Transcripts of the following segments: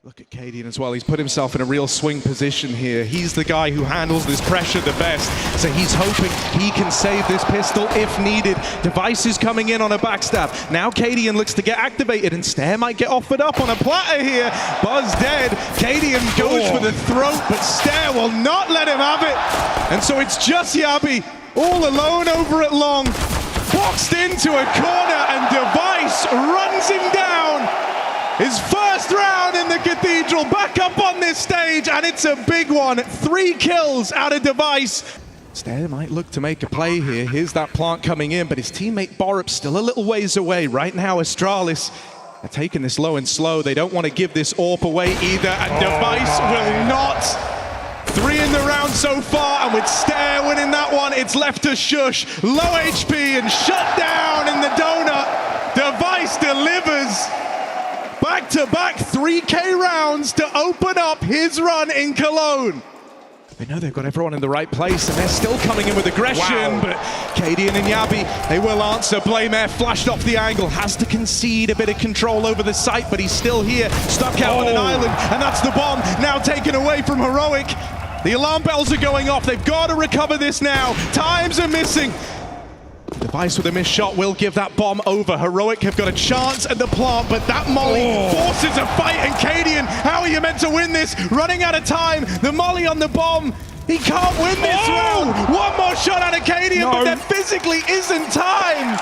Look at Cadian as well. He's put himself in a real swing position here. He's the guy who handles this pressure the best. So he's hoping he can save this pistol if needed. Device is coming in on a backstab. Now Cadian looks to get activated and Stair might get offered up on a platter here. Buzz dead. Cadian goes for the throat, but Stair will not let him have it. And so it's just Yabi all alone over at long. Boxed into a corner and Device runs him down. His first round in the Cathedral, back up on this stage, and it's a big one. 3 kills out of Device. Stair might look to make a play here. Here's that plant coming in, but his teammate Borup's still a little ways away. Right now, Astralis are taking this low and slow. They don't want to give this AWP away either, and Device will not. 3 in the round so far, and with Stair winning that one, it's left to Shush. Low HP and shut down in the donut. Device delivers. Back-to-back 3K rounds to open up his run in Cologne. They know they've got everyone in the right place, and they're still coming in with aggression, but Cadian and Yabi, they will answer. blameF flashed off the angle, has to concede a bit of control over the site, but he's still here, stuck out on an island, and that's the bomb, now taken away from Heroic. The alarm bells are going off, they've got to recover this now, times are missing. Device with a missed shot will give that bomb over. Heroic have got a chance at the plant, but that molly forces a fight, and Cadian, how are you meant to win this? Running out of time, the molly on the bomb, he can't win this round. One more shot out of Cadian, but there physically isn't time.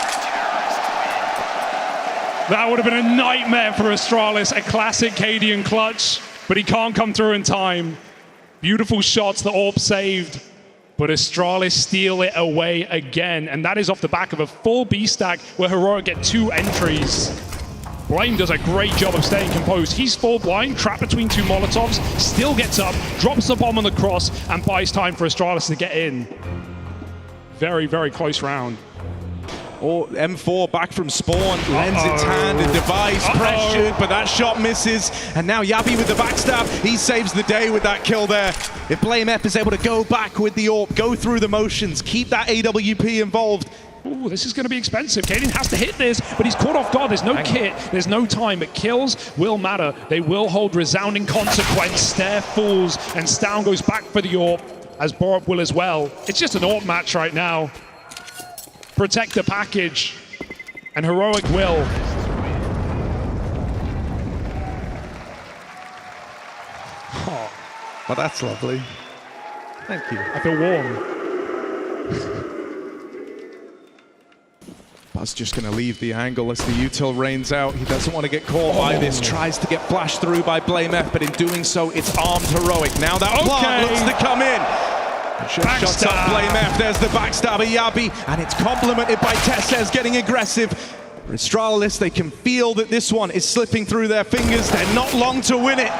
That would have been a nightmare for Astralis, a classic Cadian clutch, but he can't come through in time. Beautiful shots that AWP saved. But Astralis steal it away again, and that is off the back of a full B stack where Heroic get 2 entries. Blame does a great job of staying composed. He's full blind, trapped between 2 Molotovs, still gets up, drops the bomb on the cross, and buys time for Astralis to get in. Very, very close round. Or M4 back from spawn, lends its hand, and Device pressured, but that shot misses. And now Yabi with the backstab, he saves the day with that kill there. If blameF is able to go back with the AWP, go through the motions, keep that AWP involved. Ooh, this is going to be expensive. Cadian has to hit this, but he's caught off guard. There's no kit, there's no time, but kills will matter. They will hold resounding consequence. Stair falls, and Stown goes back for the AWP, as Borup will as well. It's just an AWP match right now. Protect the package, and Heroic will. Oh, well, that's lovely. Thank you. I feel warm. Buzz just going to leave the angle as the util rains out. He doesn't want to get caught by this. Tries to get flashed through by blameF, but in doing so, it's armed Heroic. Now that plant looks to come in. Shots up blameF, there's the backstab of Yabi, and it's complemented by Tessez getting aggressive. For Astralis, they can feel that this one is slipping through their fingers. They're not long to win it.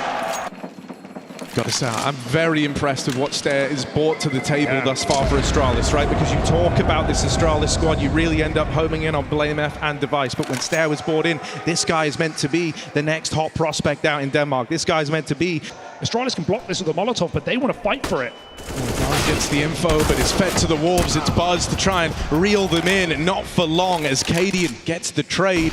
Gotta say, I'm very impressed with what Stair has brought to the table thus far for Astralis, right? Because you talk about this Astralis squad, you really end up homing in on blameF and Device. But when Stair was brought in, this guy is meant to be the next hot prospect out in Denmark. This guy's meant to be. Astralis can block this with a Molotov, but they want to fight for it. Gets the info, but it's fed to the Wolves. It's Buzz to try and reel them in, and not for long as Cadian gets the trade.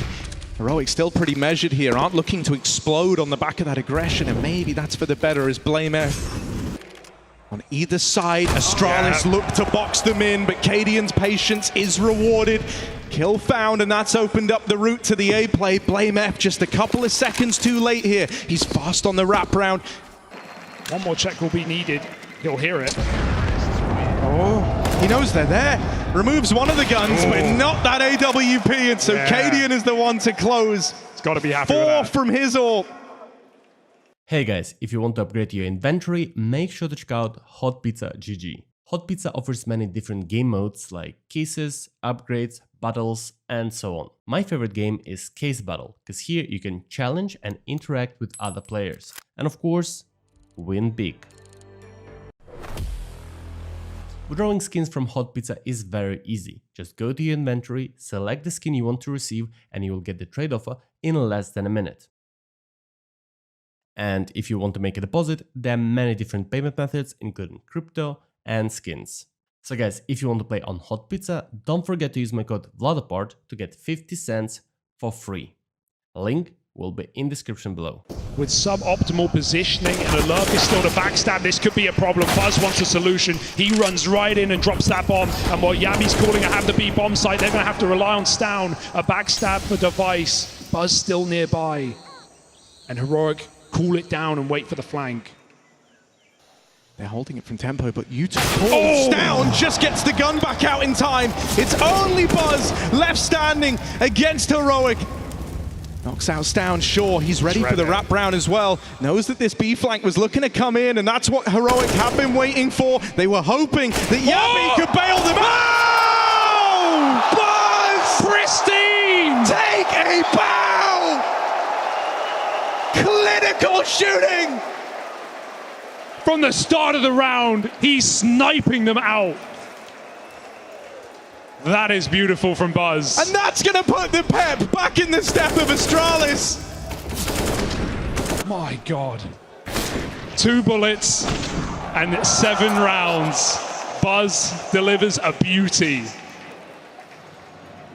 Heroic still pretty measured here, aren't looking to explode on the back of that aggression, and maybe that's for the better as blameF. On either side, Astralis look to box them in, but Cadian's patience is rewarded. Kill found, and that's opened up the route to the A play. blameF just a couple of seconds too late here. He's fast on the wraparound. One more check will be needed. He'll hear it. Oh, he knows they're there. Removes one of the guns, but not that AWP, and so Cadian is the one to close. It's got to be happy with 4 that. from his AWP. Hey guys, if you want to upgrade your inventory, make sure to check out Hot Pizza GG. Hot Pizza offers many different game modes like cases, upgrades, battles, and so on. My favorite game is Case Battle, because here you can challenge and interact with other players. And of course, win big. Withdrawing skins from Hot Pizza is very easy. Just go to your inventory, select the skin you want to receive, and you will get the trade offer in less than a minute. And if you want to make a deposit, there are many different payment methods, including crypto and skins. So guys, if you want to play on Hot Pizza, don't forget to use my code VLADOPART to get 50 cents for free. Link will be in description below. with suboptimal positioning, and the lurk is still to backstab. This could be a problem. Buzz wants a solution. He runs right in and drops that bomb, and while Yabi's calling a have the B bomb site, they're going to have to rely on Stown. A backstab for Device. Buzz still nearby, and Heroic call it down and wait for the flank. They're holding it from tempo, but Stown just gets the gun back out in time. It's only Buzz left standing against Heroic. Knocks out Stown, sure, he's ready for the wrap round as well. Knows that this B flank was looking to come in, and that's what Heroic have been waiting for. They were hoping that Yabi could bail them out. Buzz! Pristine! Take a bow! Clinical shooting! From the start of the round, he's sniping them out. That is beautiful from Buzz. And that's going to put the pep back in the step of Astralis. My God. 2 bullets and 7 rounds. Buzz delivers a beauty.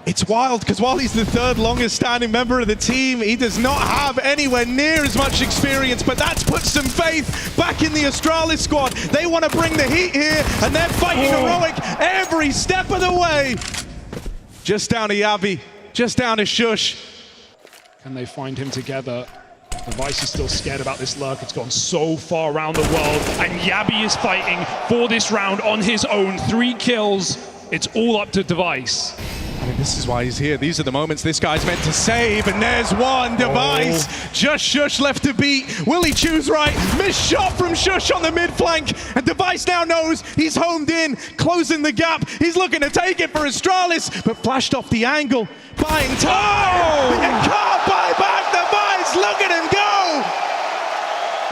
It's wild, because while he's the 3rd longest standing member of the team, he does not have anywhere near as much experience, but that's put some faith back in the Astralis squad. They want to bring the heat here, and they're fighting Heroic every step of the way. Just down to Yabi, just down to Shush. Can they find him together? Device is still scared about this lurk. It's gone so far around the world, and Yabi is fighting for this round on his own. 3 kills. It's all up to Device. I mean, this is why he's here. These are the moments this guy's meant to save, and there's one. Device. Just Shush left to beat. Will he choose right? Missed shot from Shush on the mid flank, and Device now knows he's homed in, closing the gap. He's looking to take it for Astralis, but flashed off the angle. Buying time. You can't buy back Device. Look at him go.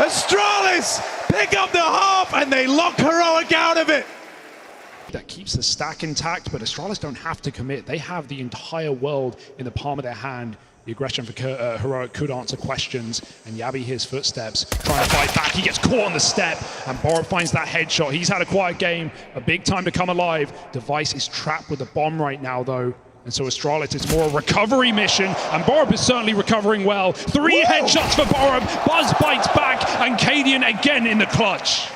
Astralis pick up the half, and they lock Heroic out of it. That keeps the stack intact, but Astralis don't have to commit. They have the entire world in the palm of their hand. The aggression for Heroic could answer questions, and Yabi hears footsteps, trying to fight back. He gets caught on the step, and Borup finds that headshot. He's had a quiet game, a big time to come alive. Device is trapped with the bomb right now, though. And so Astralis, it's more a recovery mission, and Borup is certainly recovering well. 3 headshots for Borup. Buzz bites back, and Cadian again in the clutch.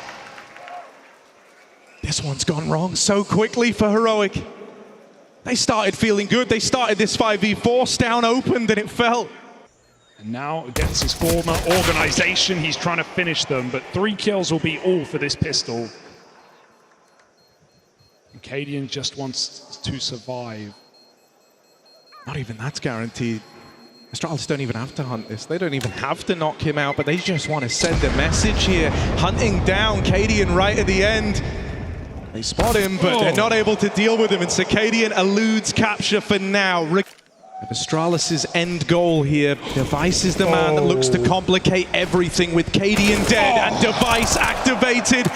This one's gone wrong so quickly for Heroic. They started feeling good. They started this 5v4. Stown opened and it fell. And now against his former organization, he's trying to finish them, but 3 kills will be all for this pistol. And Cadian just wants to survive. Not even that's guaranteed. Astralis don't even have to hunt this. They don't even have to knock him out, but they just want to send a message here. Hunting down Cadian right at the end. They spot him, but they're not able to deal with him, and Cadian eludes capture for now. Astralis' end goal here. Device is the man that looks to complicate everything with Cadian dead and Device activated.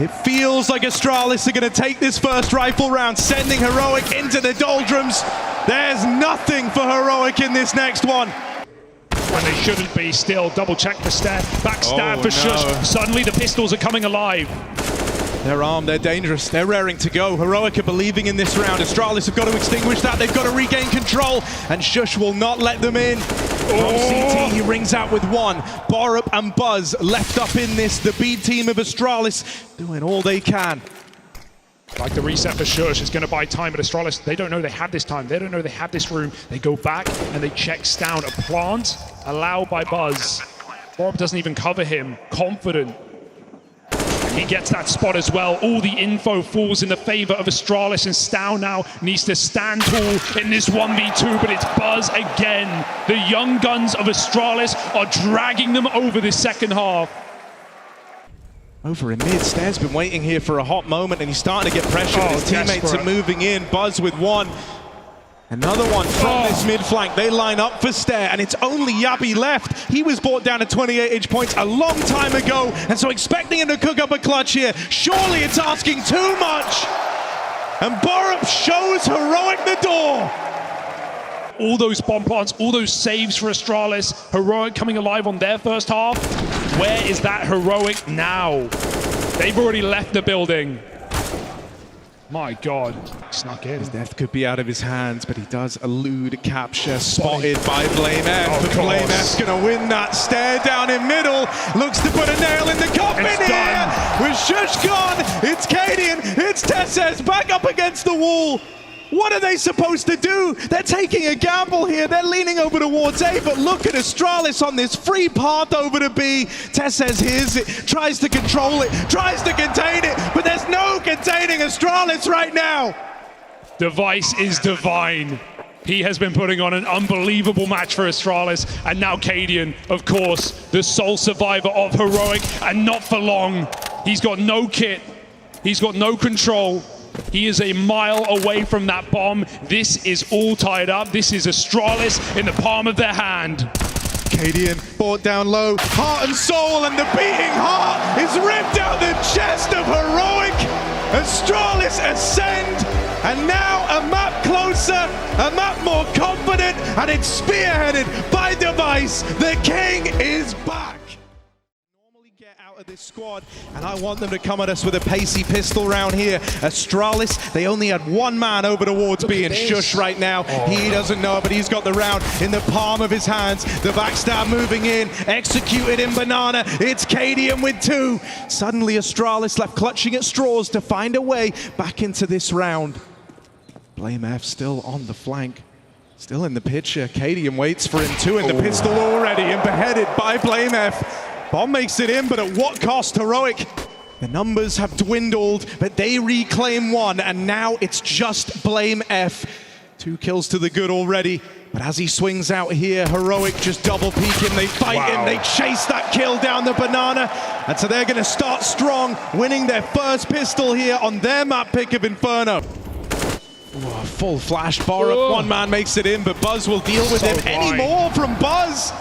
It feels like Astralis are going to take this first rifle round, sending Heroic into the doldrums. There's nothing for Heroic in this next one. When they shouldn't be, still double check the step, backstab for Shush. Suddenly the pistols are coming alive. They're armed, they're dangerous, they're raring to go. Heroic are believing in this round. Astralis have got to extinguish that, they've got to regain control, and Shush will not let them in. From CT, he rings out with 1. Borup and Buzz left up in this. The B team of Astralis doing all they can. Like the reset for Shush is going to buy time, but Astralis, they don't know they have this time. They don't know they have this room. They go back and they check Stown. A plant allowed by Buzz. Borup doesn't even cover him. Confident. He gets that spot as well. All the info falls in the favor of Astralis, and Stown now needs to stand tall in this 1v2, but it's Buzz again. The young guns of Astralis are dragging them over this second half. Over in mid, Stair's been waiting here for a hot moment, and he's starting to get pressure. His teammates are moving in. Buzz with 1. Another one from this mid flank. They line up for Stair, and it's only Yabi left. He was brought down to 28 points a long time ago, and so expecting him to cook up a clutch here. Surely it's asking too much. And Borup shows Heroic the door. All those bomb plants, all those saves for Astralis. Heroic coming alive on their first half. Where is that Heroic now? They've already left the building. My God, snuck in. His death could be out of his hands, but he does elude capture. Spotted by Blame F. Of But Blame course. F's gonna win that. Stare down in middle. Looks to put a nail in the coffin It's here. done. With Shush gone, it's Cadian, it's Tesses back up against the wall. What are they supposed to do? They're taking a gamble here. They're leaning over towards A, but look at Astralis on this free path over to B. Tesses hears it, tries to control it, tries to contain it, but there's no containing Astralis right now. Device is divine. He has been putting on an unbelievable match for Astralis, and now Cadian, of course, the sole survivor of Heroic, and not for long. He's got no kit. He's got no control. He is a mile away from that bomb. This is all tied up. This is Astralis in the palm of their hand. Cadian brought down low, heart and soul, and the beating heart is ripped out the chest of Heroic. Astralis ascend, and now a map closer, a map more confident, and it's spearheaded by Device. The king is back. Get out of this squad, and I want them to come at us with a pacey pistol round here. Astralis, they only had one man over towards B, and Shush right now, he doesn't know, but he's got the round in the palm of his hands. The backstab moving in, executed in Banana. It's Cadian with two. Suddenly Astralis left clutching at straws to find a way back into this round. Blame F still on the flank. Still in the picture. Cadian waits for him too in the pistol already, and beheaded by Blame F. Bomb makes it in, but at what cost? Heroic. The numbers have dwindled, but they reclaim one, and now it's just Blame F. 2 kills to the good already, but as he swings out here, Heroic just double peek him, they fight him, they chase that kill down the Banana, and so they're gonna start strong, winning their first pistol here on their map pick of Inferno. Ooh, full flash, Borup, one man makes it in, but Buzz will deal with him. Any more from Buzz?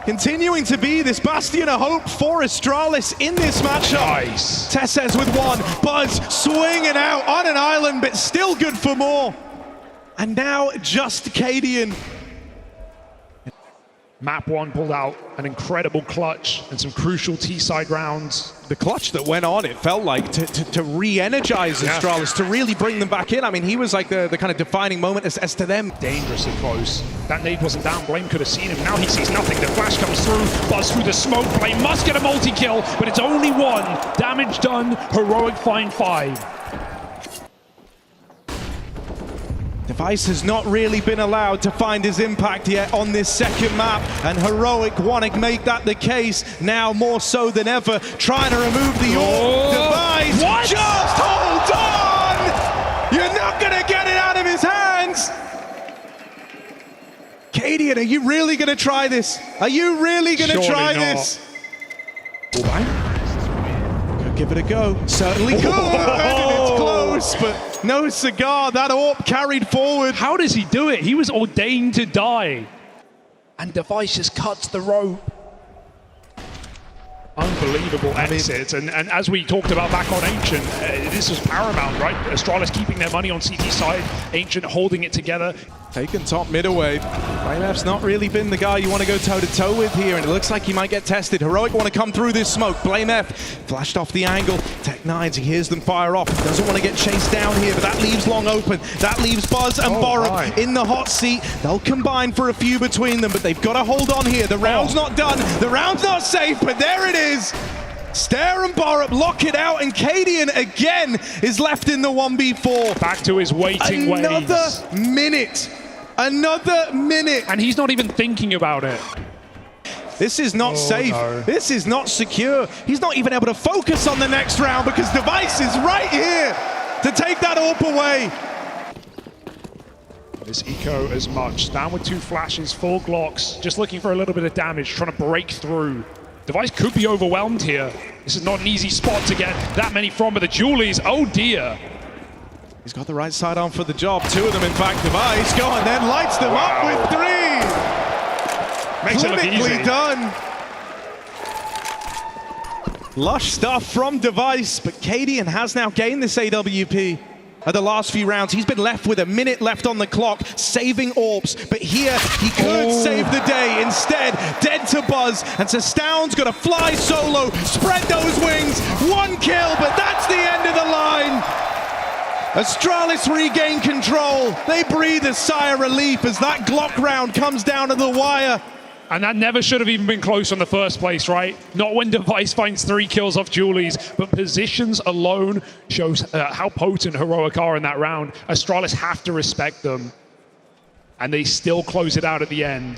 Continuing to be this bastion of hope for Astralis in this matchup. Nice. Tesses with one, Buzz swinging out on an island, but still good for more. And now just Cadian. Map 1 pulled out an incredible clutch and some crucial T-side rounds. The clutch that went on, it felt like, to re-energize Astralis, to really bring them back in. I mean, he was like the kind of defining moment as to them. Dangerously close. That nade wasn't down. Blame could have seen him. Now he sees nothing. The flash comes through. Buzz through the smoke. Blame must get a multi-kill, but it's only one. Damage done. Heroic find 5. Device has not really been allowed to find his impact yet on this second map, and Heroic want to make that the case now more so than ever, trying to remove the AWP. Device, what? just hold on! You're not going to get it out of his hands! Cadian, are you really going to try this? Are you really going to try this? Could give it a go. Certainly could, and it's close, but no cigar. That AWP carried forward. How does he do it? He was ordained to die. And Device just cuts the rope. Unbelievable exit. And as we talked about back on Ancient, this was paramount, right? Astralis keeping their money on CT side, Ancient holding it together. Taken top mid away. Blame F's not really been the guy you want to go toe-to-toe with here, and it looks like he might get tested. Heroic want to come through this smoke. Blame F flashed off the angle. Tech9s, he hears them fire off. Doesn't want to get chased down here, but that leaves long open. That leaves Buzz and Borup in the hot seat. They'll combine for a few between them, but they've got to hold on here. The round's not done. The round's not safe, but there it is. Stare and Borup lock it out, and Cadian again is left in the 1v4. Back to his waiting ways. Another minute. And he's not even thinking about it. This is not safe. No. This is not secure. He's not even able to focus on the next round because Device is right here to take that AWP away. This eco as much. Down with 2 flashes, 4 Glocks, just looking for a little bit of damage, trying to break through. Device could be overwhelmed here. This is not an easy spot to get that many from, but the Julies, oh dear. He's got the right side on for the job. 2 of them, in fact. Device go and then lights them up with 3. Makes it look easy. Done. Lush stuff from Device, but Cadian has now gained this AWP. At the last few rounds, he's been left with a minute left on the clock, saving AWPs, but here he could save the day. Instead, dead to Buzz, and so Stound's gonna fly solo, spread those wings, 1 kill, but that's the end of the line. Astralis regain control. They breathe a sigh of relief as that Glock round comes down to the wire. And that never should have even been close in the first place, right? Not when Device finds 3 kills off Julies, but positions alone shows how potent Heroic are in that round. Astralis have to respect them. And they still close it out at the end.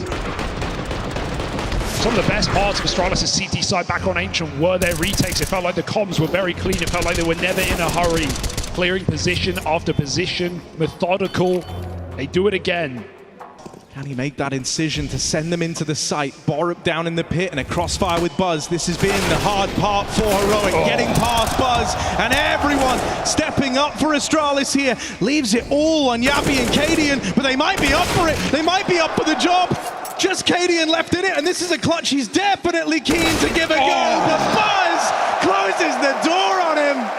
Some of the best parts of Astralis' CT side back on Ancient were their retakes. It felt like the comms were very clean. It felt like they were never in a hurry. Clearing position after position, methodical. They do it again. Can he make that incision to send them into the site? Borup down in the pit and a crossfire with Buzz. This has been the hard part for Heroic, getting past Buzz, and everyone stepping up for Astralis here. Leaves it all on Yappy and Cadian, but they might be up for it. They might be up for the job. Just Cadian left in it, and this is a clutch he's definitely keen to give a go, but Buzz closes the door on him.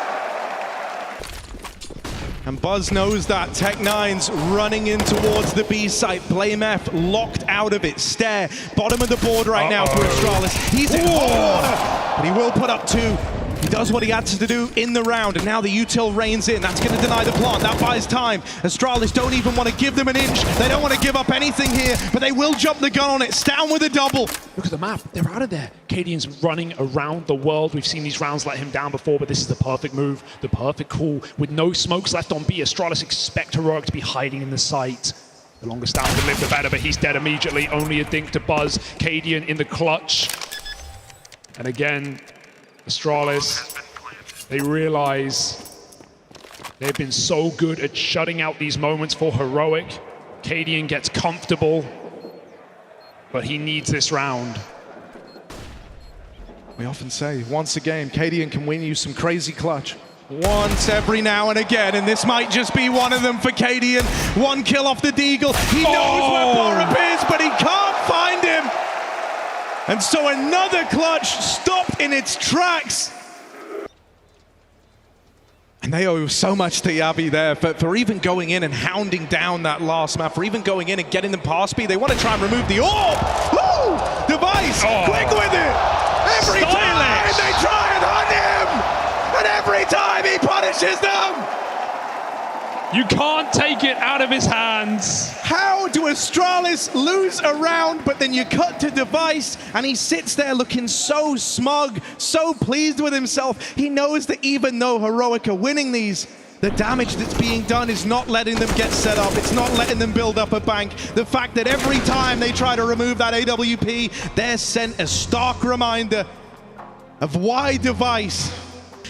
And Buzz knows that. Tech9's running in towards the B site. BlameF locked out of it. Stare, bottom of the board right now for Astralis. He's in hot water, but he will put up 2. He does what he had to do in the round, and now the util reigns in. That's going to deny the plant. That buys time. Astralis don't even want to give them an inch. They don't want to give up anything here, but they will jump the gun on it. Down with a double. Look at the map. They're out of there. Cadian's running around the world. We've seen these rounds let him down before, but this is the perfect move, the perfect call. With no smokes left on B, Astralis expect Heroic to be hiding in the site. The longest down to live, the better, but he's dead immediately. Only a dink to Buzz. Cadian in the clutch. And again, Astralis, they realize they've been so good at shutting out these moments for Heroic. Cadian gets comfortable, but he needs this round. We often say, once a game, Cadian can win you some crazy clutch. Once every now and again, and this might just be one of them for Cadian. 1 kill off the Deagle. He knows where Borup is, but he can't find him. And so another clutch stopped in its tracks. And they owe so much to Yabi there for even going in and hounding down that last map, for even going in and getting them past B. They want to try and remove the orb. Woo! Device, quick with it. Every time they try and hunt him. And every time he punishes them. You can't take it out of his hands. How do Astralis lose a round, but then you cut to Device and he sits there looking so smug, so pleased with himself. He knows that even though Heroic are winning these, the damage that's being done is not letting them get set up. It's not letting them build up a bank. The fact that every time they try to remove that AWP, they're sent a stark reminder of why Device,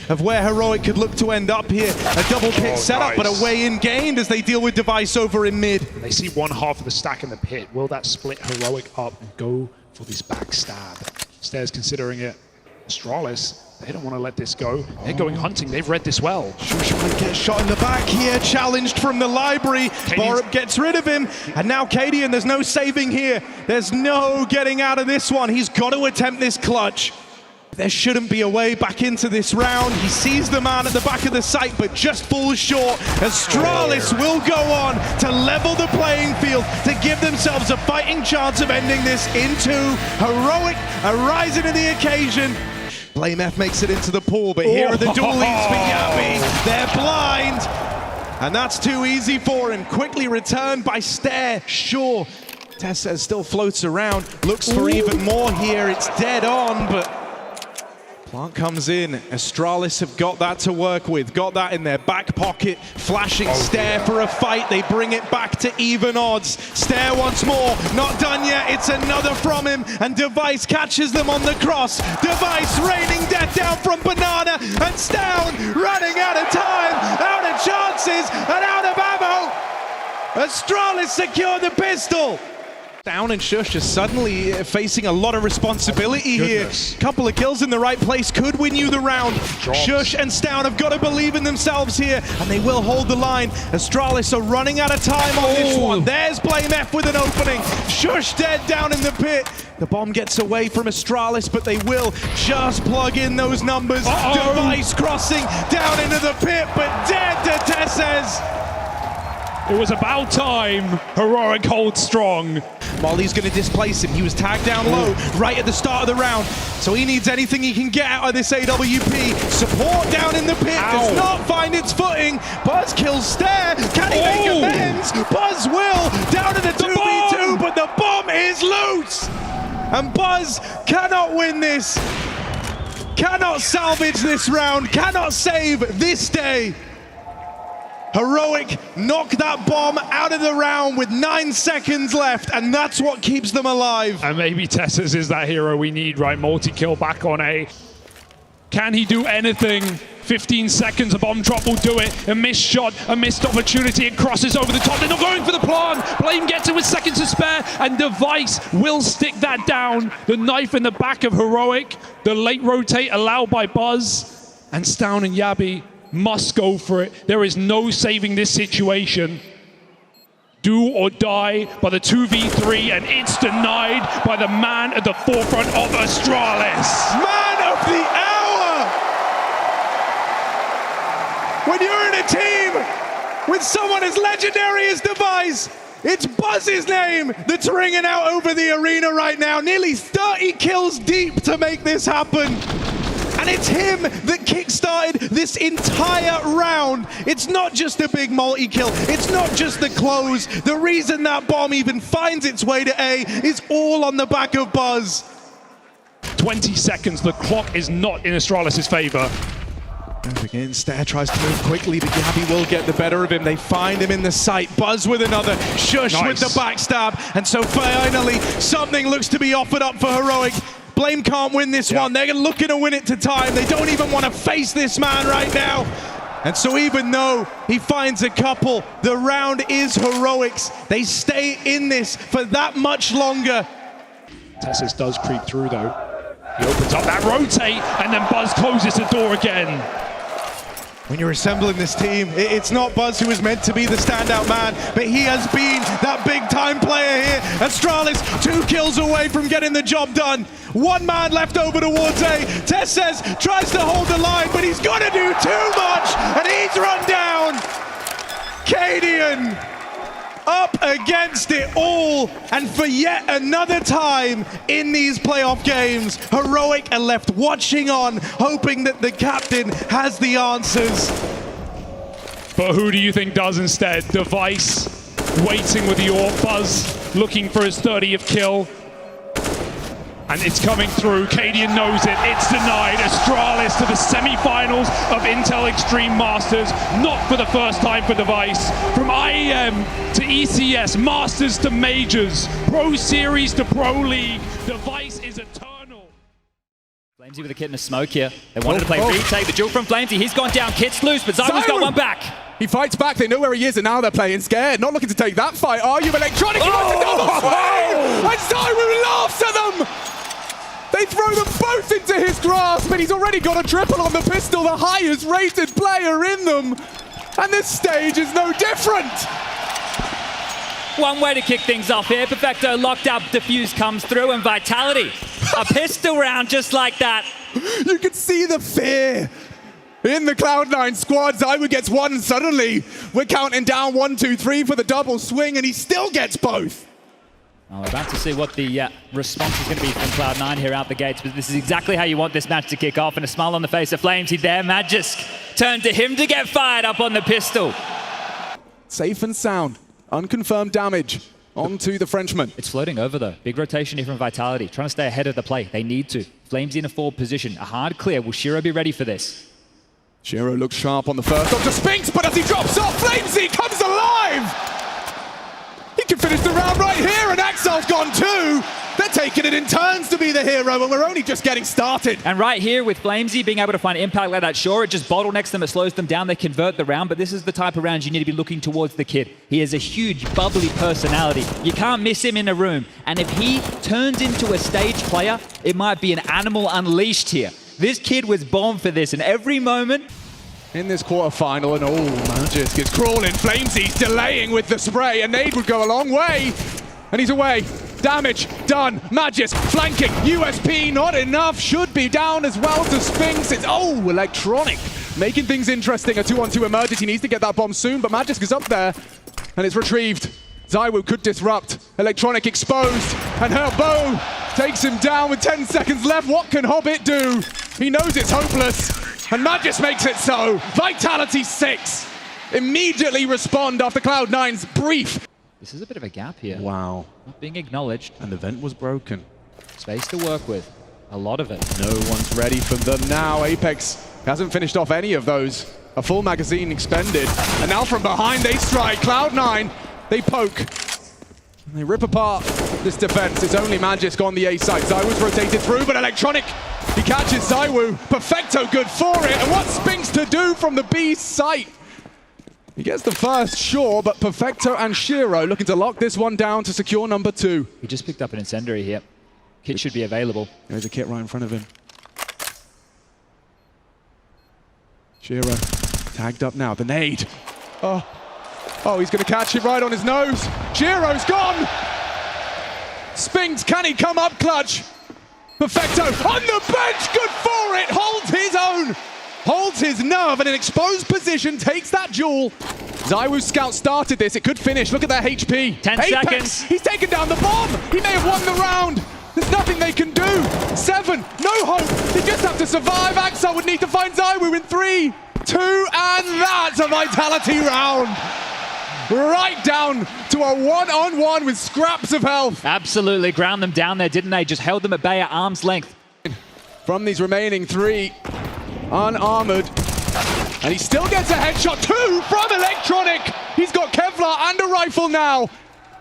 of where Heroic could look to end up here. A double pit setup, but a way in gained as they deal with Device over in mid. They see one half of the stack in the pit. Will that split Heroic up and go for this backstab? Stairs considering it. Astralis, they don't want to let this go. They're going hunting. They've read this well. Shush might get shot in the back here, challenged from the library. Borup gets rid of him, and now Cadian, there's no saving here. There's no getting out of this one. He's got to attempt this clutch. There shouldn't be a way back into this round. He sees the man at the back of the site, but just falls short. Astralis will go on to level the playing field, to give themselves a fighting chance of ending this in 2. Heroic are rising to the occasion. BlameF makes it into the pool, but here are the dual leads for Yappy. They're blind, and that's too easy for him. Quickly returned by Stare. Sure, Tessa still floats around, looks for even more here. It's dead on, but Plant comes in. Astralis have got that to work with, got that in their back pocket. Flashing Stare for a fight. They bring it back to even odds. Stare once more, not done yet. It's another from him, and Device catches them on the cross. Device raining death down from Banana, and Stown running out of time, out of chances, and out of ammo. Astralis secure the pistol. Down and Shush is suddenly facing a lot of responsibility here. Couple of kills in the right place could win you the round. Shush and Stown have got to believe in themselves here, and they will hold the line. Astralis are running out of time on this one. There's BlameF with an opening. Shush dead down in the pit. The bomb gets away from Astralis, but they will just plug in those numbers. Device crossing down into the pit, but dead to Tesses. It was about time. Heroic holds strong. Molly's going to displace him. He was tagged down low right at the start of the round. So he needs anything he can get out of this AWP. Support down in the pit does not find its footing. Buzz kills Stare. Can he make amends? Buzz will. Down in the 2v2, but the bomb is loose. And Buzz cannot win this. Cannot salvage this round. Cannot save this day. Heroic knock that bomb out of the round with 9 seconds left, and that's what keeps them alive. And maybe Tessus is that hero we need, right? Multi-kill back on A. Can he do anything? 15 seconds, a bomb drop will do it. A missed shot, a missed opportunity. It crosses over the top. They're not going for the plant. Blame gets it with seconds to spare, and Device will stick that down. The knife in the back of Heroic. The late rotate allowed by Buzz. And Stown and Yabi must go for it. There is no saving this situation. Do or die by the 2v3, and it's denied by the man at the forefront of Astralis. Man of the hour! When you're in a team with someone as legendary as Device, it's Buzz's name that's ringing out over the arena right now. Nearly 30 kills deep to make this happen. And it's him that kickstarted this entire round. It's not just a big multi-kill. It's not just the close. The reason that bomb even finds its way to A is all on the back of Buzz. 20 seconds. The clock is not in Astralis' favor. And again, Stare tries to move quickly, but Yabi will get the better of him. They find him in the sight. Buzz with another. Shush with the backstab. And so finally, something looks to be offered up for Heroic. Blame can't win this one. They're looking to win it to time. They don't even want to face this man right now. And so even though he finds a couple, the round is Heroic's. They stay in this for that much longer. Tessus does creep through though. He opens up that rotate, and then Buzz closes the door again. When you're assembling this team, it's not Buzz who is meant to be the standout man, but he has been that big-time player here. Astralis 2 kills away from getting the job done. 1 man left over towards A. Tessus tries to hold the line, but he's got to do too much, and he's run down. Cadian up against it all, and for yet another time in these playoff games, Heroic are left watching on, hoping that the captain has the answers. But who do you think does instead? Device waiting with the AWP. Buzz looking for his 30th kill. And it's coming through. Cadian knows it. It's denied. Astralis to the semi-finals of Intel Extreme Masters. Not for the first time for Device. From IEM to ECS, Masters to Majors, Pro Series to Pro League. Device is eternal. Flamesy with a kit and a smoke here. They wanted to play retake. The duel from Flamesy. He's gone down. Kit's loose, but Zyron's got one back. He fights back. They know where he is, and now they're playing scared. Not looking to take that fight. Are you Electronic? He wants a double swing! And Zyron laughs at them! They throw them both into his grasp, and he's already got a triple on the pistol, the highest rated player in them. And this stage is no different. One way to kick things off here. Perfecto locked up, Diffuse comes through, and Vitality. A pistol round just like that. You can see the fear in the Cloud9 squad. Zyron gets one, and suddenly we're counting down 1, 2, 3 for the double swing, and he still gets both. Well, we're about to see what the response is going to be from Cloud9 here out the gates, but this is exactly how you want this match to kick off, and a smile on the face of Flamesy there. Magisk turned to him to get fired up on the pistol. Safe and sound, unconfirmed damage onto the Frenchman. It's floating over though. Big rotation here from Vitality, trying to stay ahead of the play. They need to. Flamesy in a forward position, a hard clear. Will Shiro be ready for this? Shiro looks sharp on the first onto Spinks, but as he drops off, Flamesy comes alive! He can finish the round right here, and Axel's gone too. They're taking it in turns to be the hero, and we're only just getting started. And right here with Flamesy being able to find impact like that, sure, it just bottlenecks them, it slows them down, they convert the round, but this is the type of rounds you need to be looking towards the kid. He has a huge, bubbly personality. You can't miss him in a room, and if he turns into a stage player, it might be an animal unleashed here. This kid was born for this, and every moment, in this quarterfinal, and Magisk is crawling. Flamesy's delaying with the spray. A nade would go a long way, and he's away. Damage done. Magisk flanking. USP not enough. Should be down as well to Spinks. It's Electronic making things interesting. A 2-on-2 emerges. He needs to get that bomb soon, but Magisk is up there, and it's retrieved. ZywOo could disrupt. Electronic exposed, and Herbo takes him down with 10 seconds left. What can Hobbit do? He knows it's hopeless, and Magis makes it so. Vitality 6 immediately respond after Cloud9's brief. This is a bit of a gap here. Wow. Not being acknowledged. And the vent was broken. Space to work with. A lot of it. No one's ready for them now. Apex hasn't finished off any of those. A full magazine expended. And now from behind they strike. Cloud9, they poke. And they rip apart this defense. It's only Magis on the A side. ZywOo's rotated through, but Electronic, he catches ZywOo. Perfecto good for it. And what's Spinks to do from the B site? He gets the first, sure, but Perfecto and Shiro looking to lock this one down to secure number 2. He just picked up an incendiary here. Kit should be available. There's a kit right in front of him. Shiro tagged up now. The nade. Oh, he's going to catch it right on his nose. Shiro's gone. Spinks, can he come up clutch? Perfecto on the bench. Good for it. Holds his own. Holds his nerve in an exposed position. Takes that duel. ZywOo's scout started this. It could finish. Look at their HP. 10 Apex, seconds. He's taken down the bomb. He may have won the round. There's nothing they can do. 7, no hope. They just have to survive. Axel would need to find ZywOo in 3, 2, and that's a vitality round. Right down to a one-on-one with scraps of health. Absolutely ground them down there, didn't they? Just held them at bay at arm's length. From these remaining 3, unarmored. And he still gets a headshot. 2 from Electronic. He's got Kevlar and a rifle now.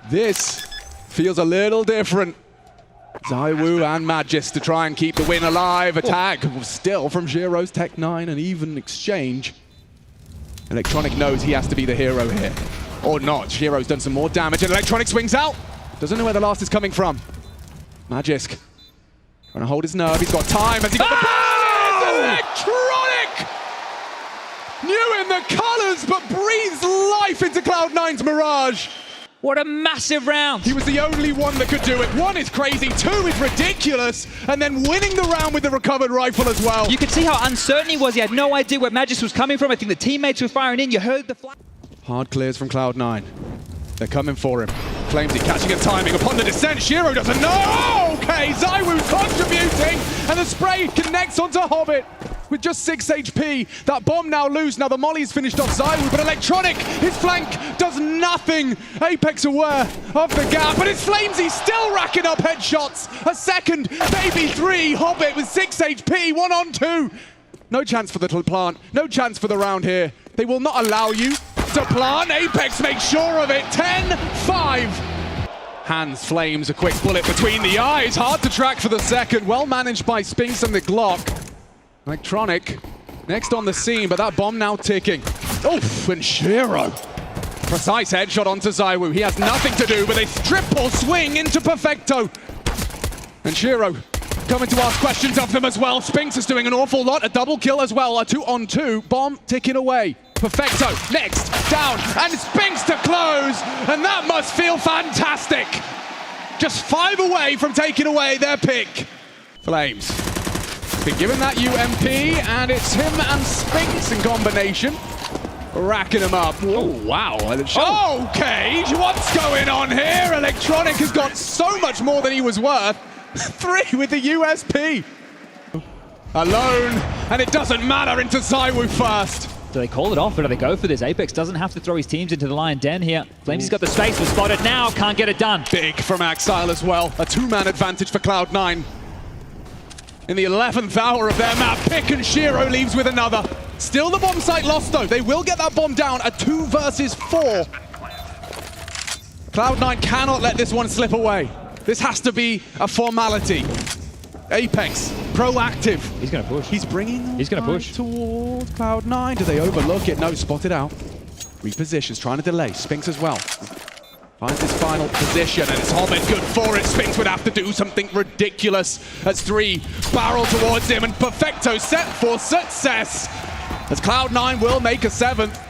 This feels a little different. ZywOo and Magis to try and keep the win alive. A tag still from Shiro's Tech9, an even exchange. Electronic knows he has to be the hero here. Or not. Shiro's done some more damage and Electronic swings out. Doesn't know where the last is coming from. Magis trying to hold his nerve. He's got time. Has he got the ball? Electronic! New in the colors, but breathes life into Cloud9's Mirage. What a massive round. He was the only one that could do it. 1 is crazy, 2 is ridiculous, and then winning the round with the recovered rifle as well. You could see how uncertain he was. He had no idea where Magis was coming from. I think the teammates were firing in. You heard the flash. Hard clears from Cloud9. They're coming for him. Flamesy catching a timing upon the descent. Shiro doesn't know. Okay, ZywOo's contributing, and the spray connects onto Hobbit with just 6 HP. That bomb now loose. Now the molly's finished off ZywOo, but Electronic, his flank does nothing. Apex aware of the gap, but it's Flamesy still racking up headshots. A second, maybe 3. Hobbit with 6 HP, 1 on 2. No chance for the plant. No chance for the round here. They will not allow you to plant. Apex makes sure of it. 10-5. Hands Flames, a quick bullet between the eyes. Hard to track for the second. Well managed by Spinks and the Glock. Electronic next on the scene, but that bomb now ticking. Oof, and Shiro. Precise headshot onto ZywOo. He has nothing to do, but they triple swing into Perfecto. And Shiro coming to ask questions of them as well. Spinks is doing an awful lot. A double kill as well. A 2-on-2. Bomb ticking away. Perfecto next, down, and Spinks to close. And that must feel fantastic. Just 5 away from taking away their pick. Flames been given that UMP, and it's him and Spinks in combination. Racking him up. Oh, wow. Okay, what's going on here? Electronic has got so much more than he was worth. 3 with the USP. Alone, and it doesn't matter, into ZywOo first. Do they call it off, or do they go for this? Apex doesn't have to throw his teams into the lion den here. Flamesy's got the space, was spotted now, can't get it done. Big from Axile as well. A 2-man advantage for Cloud9. In the 11th hour of their map, Pick and Shiro leaves with another. Still the bomb site lost though. They will get that bomb down. A 2 versus 4. Cloud9 cannot let this one slip away. This has to be a formality. Apex, proactive. He's going to push. He's bringing them push towards Cloud9. Do they overlook it? No, spotted out. Repositions, trying to delay. Spinks as well. Finds his final position, and it's Hobbit good for it. Spinks would have to do something ridiculous as 3 barrel towards him, and Perfecto set for success as Cloud9 will make a 7th.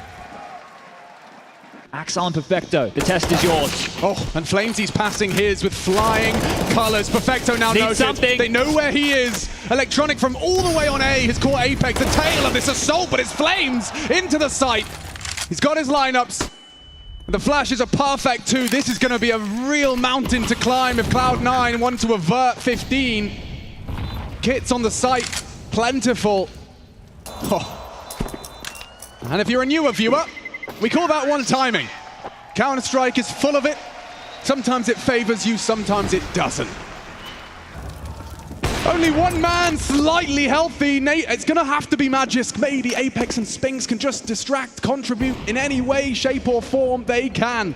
Axel and Perfecto, the test is yours. Oh, and Flamesy's passing his with flying colors. Perfecto now knows something. They know where he is. Electronic from all the way on A has caught Apex. The tail of this assault, but it's Flames into the site. He's got his lineups. The flash is a perfect 2. This is going to be a real mountain to climb if Cloud9 want to avert 15. Kits on the site, plentiful. Oh. And if you're a newer viewer, we call that one timing. Counter-Strike is full of it. Sometimes it favors you, sometimes it doesn't. Only one man slightly healthy. It's gonna have to be Magisk. Maybe Apex and Spinks can just distract, contribute in any way, shape or form they can.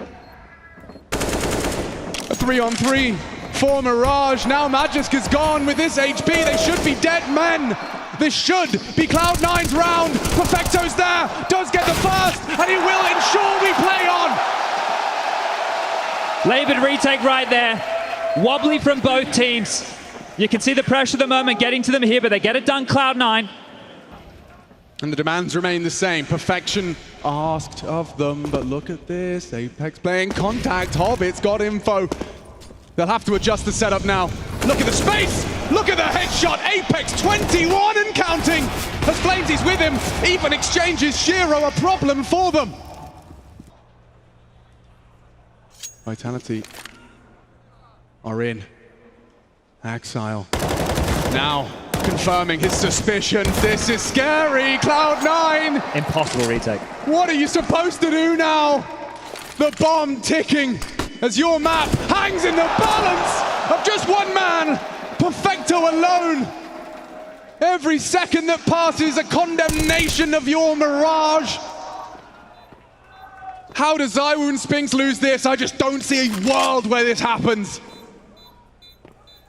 A 3-on-3 for Mirage. Now Magisk is gone with this HP. They should be dead men. This should be Cloud9's round. Perfecto's there, does get the first, and he will ensure we play on. Labored retake right there. Wobbly from both teams. You can see the pressure at the moment getting to them here, but they get it done, Cloud9. And the demands remain the same. Perfection asked of them, but look at this. Apex playing contact. Hobbit's got info. They'll have to adjust the setup now. Look at the space! Look at the headshot! Apex 21 and counting! As Flamesy's with him, even exchanges Shiro, a problem for them. Vitality are in. Axile now confirming his suspicions. This is scary, Cloud9! Impossible retake. What are you supposed to do now? The bomb ticking as your map hangs in the balance of just one man, Perfecto alone. Every second that passes a condemnation of your Mirage. How does Zywoo and Spinks lose this? I just don't see a world where this happens.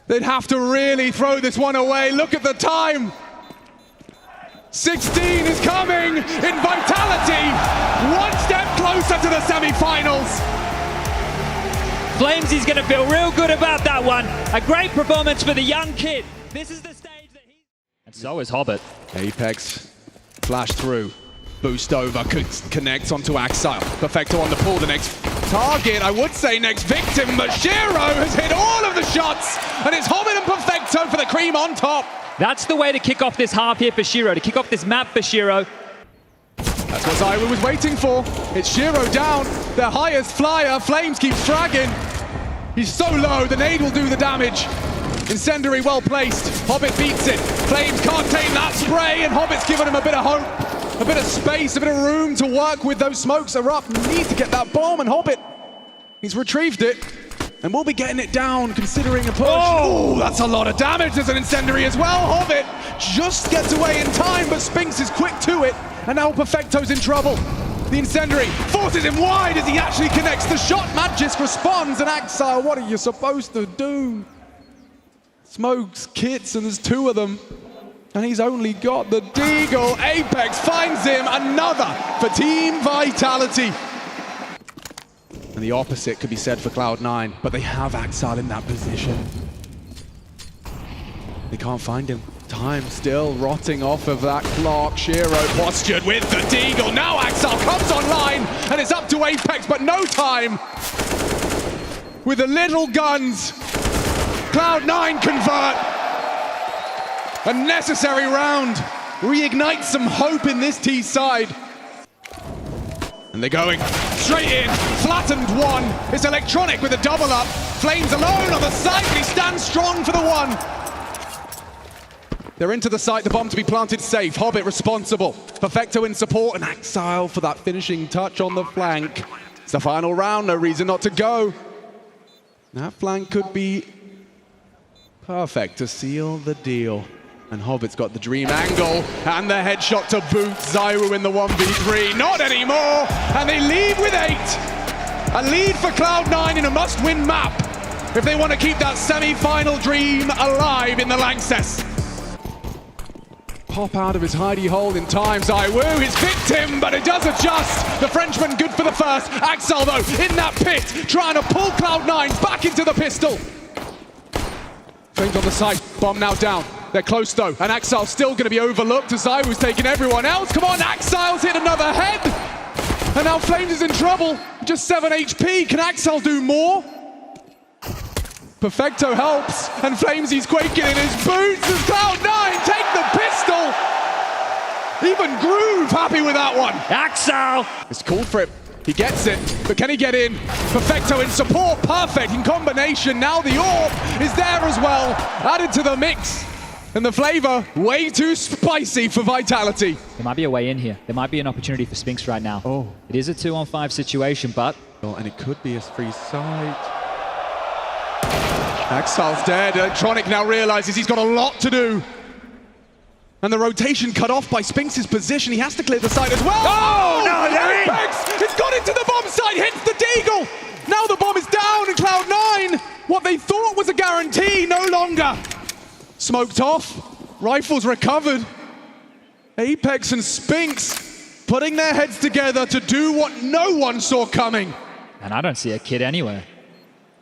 They'd have to really throw this one away. Look at the time. 16 is coming in Vitality. One step closer to the semi-finals. Flamesy's going to feel real good about that one. A great performance for the young kid. This is the stage that he... And so is Hobbit. Apex flash through. Boost over, connects onto Axile. Perfecto on the pull, the next target, I would say next victim, but Shiro has hit all of the shots, and it's Hobbit and Perfecto for the cream on top. That's the way to kick off this half here for Shiro, to kick off this map for Shiro. That's what Zywoo was waiting for. It's Shiro down, their highest flyer. Flames keeps dragging. He's so low, the nade will do the damage. Incendiary well placed. Hobbit beats it. Flames can't take that spray, and Hobbit's given him a bit of hope, a bit of space, a bit of room to work with. Those smokes are up. Need to get that bomb, and Hobbit, he's retrieved it, and we'll be getting it down, considering a push. Oh, that's a lot of damage. There's an incendiary as well. Hobbit just gets away in time, but Spinks is quick to it, and now Perfecto's in trouble. The incendiary forces him wide as he actually connects the shot. Magisk responds, and Axile, what are you supposed to do? Smokes, kits, and there's two of them. And he's only got the Deagle. Apex finds him, another for Team Vitality. And the opposite could be said for Cloud9, but they have Axile in that position. They can't find him. Time still rotting off of that clock. Shiro postured with the Deagle. Now Axile comes online, and it's up to Apex, but no time. With the little guns, Cloud9 convert. A necessary round. Reignites some hope in this T side. And they're going straight in. Flattened one. It's Electronic with a double up. Flames alone on the side, but he stands strong for the one. They're into the site, the bomb to be planted safe. Hobbit responsible. Perfecto in support, and Axile for that finishing touch on the flank. It's the final round, no reason not to go. That flank could be perfect to seal the deal. And Hobbit's got the dream angle, and the headshot to boot. Zywoo in the 1v3, not anymore, and they leave with 8. A lead for Cloud9 in a must-win map if they want to keep that semi-final dream alive in the Lanxess. Pop out of his hidey hole in time. Zywoo, his victim, but it does adjust. The Frenchman good for the first. Axile, though, in that pit, trying to pull Cloud9 back into the pistol. Flames on the side, bomb now down. They're close, though, and Axile's still going to be overlooked as Zywoo's taking everyone else. Come on, Axile's hit another head. And now Flames is in trouble. Just 7 HP. Can Axile do more? Perfecto helps, and Flamesy's quaking in his boots as Cloud9 take the pistol. Even Groove happy with that one. Axile! It's called for it. He gets it, but can he get in? Perfecto in support, perfect in combination. Now the AWP is there as well, added to the mix. And the flavor, way too spicy for Vitality. There might be a way in here. There might be an opportunity for Spinks right now. Oh. It is a 2-on-5 situation, but... Oh, and it could be a free side. Axal's dead. Electronic now realizes he's got a lot to do. And the rotation cut off by Spinks' position. He has to clear the side as well. Oh, no, Apex! It's got into the bomb site, hits the Deagle. Now the bomb is down in Cloud9. What they thought was a guarantee, no longer. Smoked off, rifles recovered. Apex and Spinks putting their heads together to do what no one saw coming. And I don't see a kid anywhere.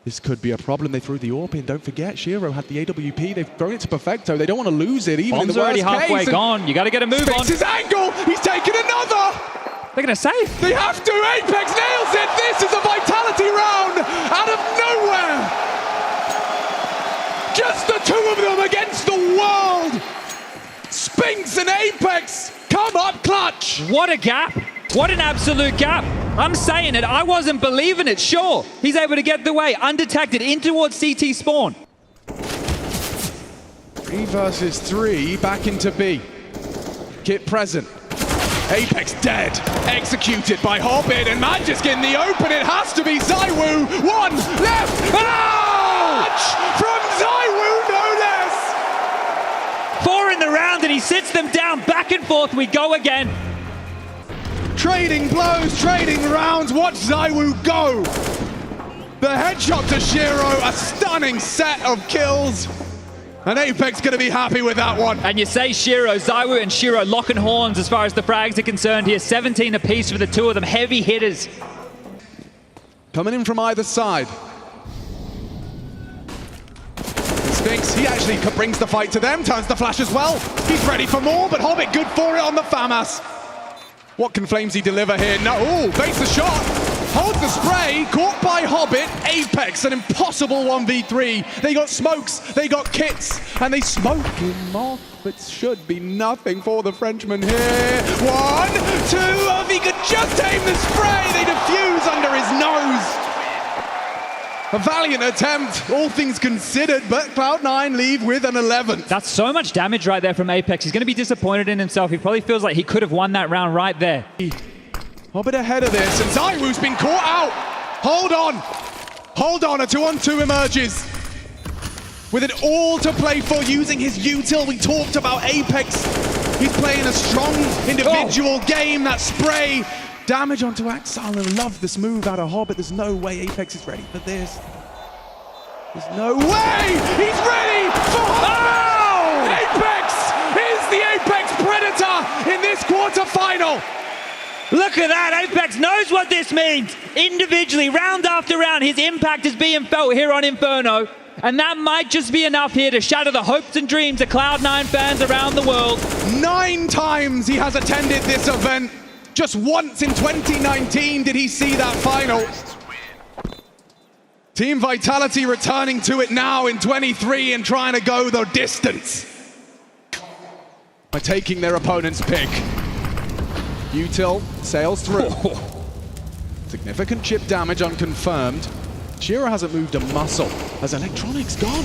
This could be a problem. They threw the AWP in. Don't forget, Shiro had the AWP. They've thrown it to Perfecto. They don't want to lose it, even in the worst already halfway case. gone. You got to get a move on. His angle. He's taken another. They're going to save. They have to. Apex nails it. This is a Vitality round out of nowhere. Just the two of them against the world. Spinks and Apex come up clutch. What a gap. What an absolute gap. I'm saying it. I wasn't believing it. Sure, he's able to get the way undetected in towards CT spawn. 3 versus 3, back into B. Kit present. Apex dead. Executed by Hobbit and Magisk in the open. It has to be ZywOo. One left. Clutch from ZywOo, no less. 4 in the round and he sits them down. Back and forth we go again. Trading blows, trading rounds. Watch ZywOo go. The headshot to Shiro, a stunning set of kills. And Apex gonna be happy with that one. And you say Shiro, ZywOo and Shiro locking horns as far as the frags are concerned here. 17 apiece for the two of them, heavy hitters. Coming in from either side. Spinks, he actually brings the fight to them, turns the flash as well. He's ready for more, but Hobbit good for it on the FAMAS. What can Flamesy deliver here? No, ooh, baits the shot, holds the spray, caught by Hobbit. Apex, an impossible 1v3. They got smokes, they got kits, and they smoke him off, but should be nothing for the Frenchman here. 1, 2, if he could just aim the spray, they diffuse under his nose. A valiant attempt, all things considered, but Cloud9 leave with an 11th. That's so much damage right there from Apex. He's going to be disappointed in himself. He probably feels like he could have won that round right there. Hobbit ahead of this, and ZywOo's been caught out. Hold on, a 2-on-2 emerges. With it all to play for, using his util. We talked about Apex. He's playing a strong individual game, that spray. Damage onto Axal, and love this move out of Hobbit. There's no way Apex is ready for this. There's no way! He's ready for Hobbit! Oh! Apex is the Apex Predator in this quarterfinal. Look at that, Apex knows what this means. Individually, round after round, his impact is being felt here on Inferno. And that might just be enough here to shatter the hopes and dreams of Cloud9 fans around the world. 9 times he has attended this event. Just once in 2019 did he see that final. Team Vitality returning to it now in 23 and trying to go the distance by taking their opponent's pick. Util sails through. Significant chip damage unconfirmed. Shiro hasn't moved a muscle. Has Electronics gone?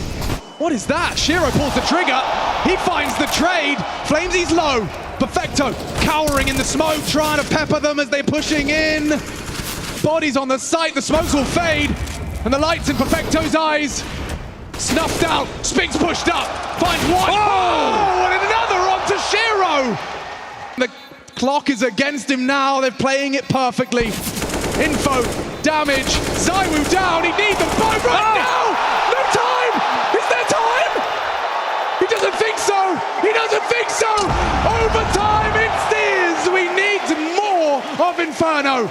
What is that? Shiro pulls the trigger. He finds the trade. Flamesy's low. Perfecto cowering in the smoke, trying to pepper them as they're pushing in. Bodies on the site, the smokes will fade. And the lights in Perfecto's eyes. Snuffed out, Spinks pushed up, finds one. Oh, and another onto Shiro. The clock is against him now, they're playing it perfectly. Info, damage, ZywOo down, he needs them both right now! No time! Is there time? He doesn't think so! He doesn't think so! Overtime it is! We need more of Inferno!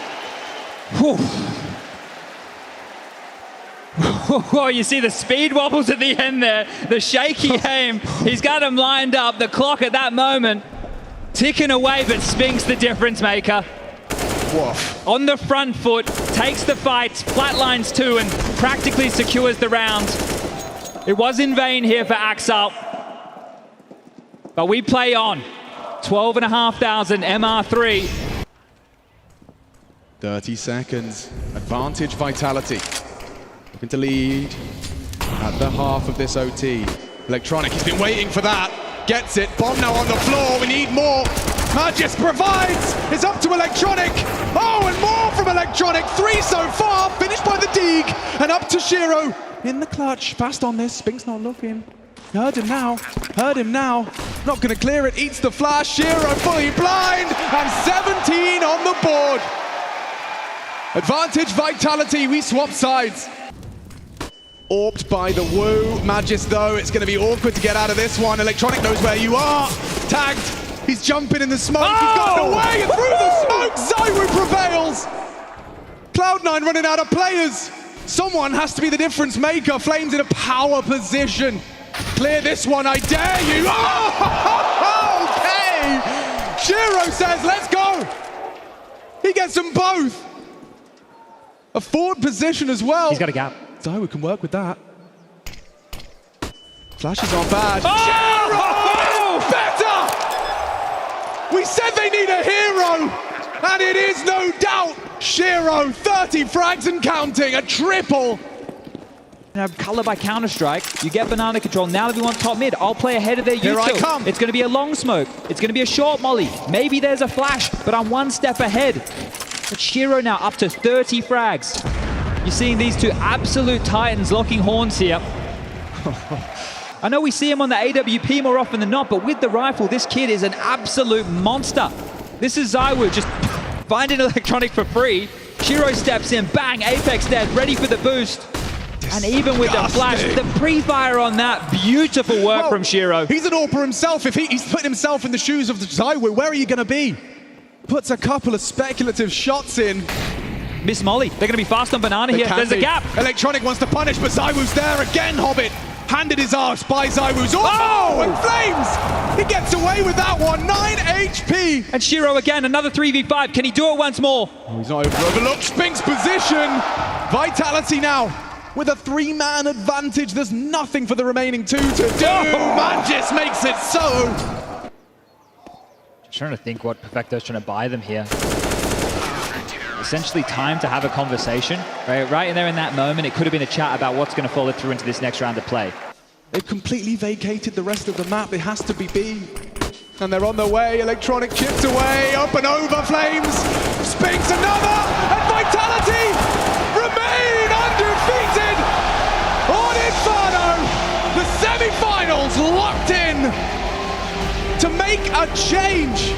Oh, you see the speed wobbles at the end there, the shaky aim. He's got him lined up, the clock at that moment ticking away, but Spinks the difference maker. Woof. On the front foot, takes the fight, flatlines 2 and practically secures the round. It was in vain here for Axal. But we play on. 12,500 MR3. 30 seconds. Advantage Vitality. Looking to lead at the half of this OT. Electronic, he's been waiting for that. Gets it. Bomb now on the floor. We need more. Magis provides. It's up to Electronic. Oh, and more from Electronic. 3 so far. Finished by the Deeg. And up to Shiro. In the clutch. Fast on this. Spink's not looking. Heard him now. Heard him now. Not going to clear it. Eats the flash. Shiro fully blind. And 17 on the board. Advantage Vitality. We swap sides. Orped by the Woo. Magis, though, it's going to be awkward to get out of this one. Electronic knows where you are. Tagged. He's jumping in the smoke. Oh! He's gotten away and through the smoke. Zywoo prevails. Cloud9 running out of players. Someone has to be the difference maker. Flames in a power position. Clear this one, I dare you. Oh, okay. Shiro says, let's go. He gets them both. A forward position as well. He's got a gap. Zywoo can work with that. Flashes are bad. Oh! Shiro! Better! We said they need a hero, and it is no doubt Shiro. 30 frags and counting, a triple. Color by Counter-Strike, you get banana control. Now that we want top mid, I'll play ahead of their Here I come. It's going to be a long smoke. It's going to be a short molly. Maybe there's a flash, but I'm one step ahead. But Shiro now up to 30 frags. You're seeing these two absolute titans locking horns here. I know we see him on the AWP more often than not, but with the rifle, this kid is an absolute monster. This is Zywoo just finding Electronic for free. Shiro steps in, bang, Apex dead, ready for the boost. And even with the flash, the pre-fire on that, beautiful work from Shiro. He's an AWPer himself. If he's putting himself in the shoes of the Zywoo, where are you going to be? Puts a couple of speculative shots in. Miss Molly, they're going to be fast on banana here. There's a gap. Electronic wants to punish, but Zywoo's there again, Hobbit. Handed his arse by Zywoo's. Oh, and Flames! He gets away with that one, 9 HP. And Shiro again, another 3v5. Can he do it once more? Oh, he's not overlooked. Spink's position. Vitality now with a 3-man advantage. There's nothing for the remaining 2 to do. Magis makes it so. Just trying to think what Perfecto's trying to buy them here. Essentially time to have a conversation. Right in there in that moment, it could have been a chat about what's going to follow through into this next round of play. They've completely vacated the rest of the map. It has to be B. And they're on their way. Electronic chipped away. Up and over. Flames. Spinks another. And Vitality remain undefeated on Inferno. The semi-finals locked in to make a change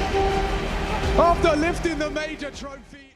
after lifting the major trophy.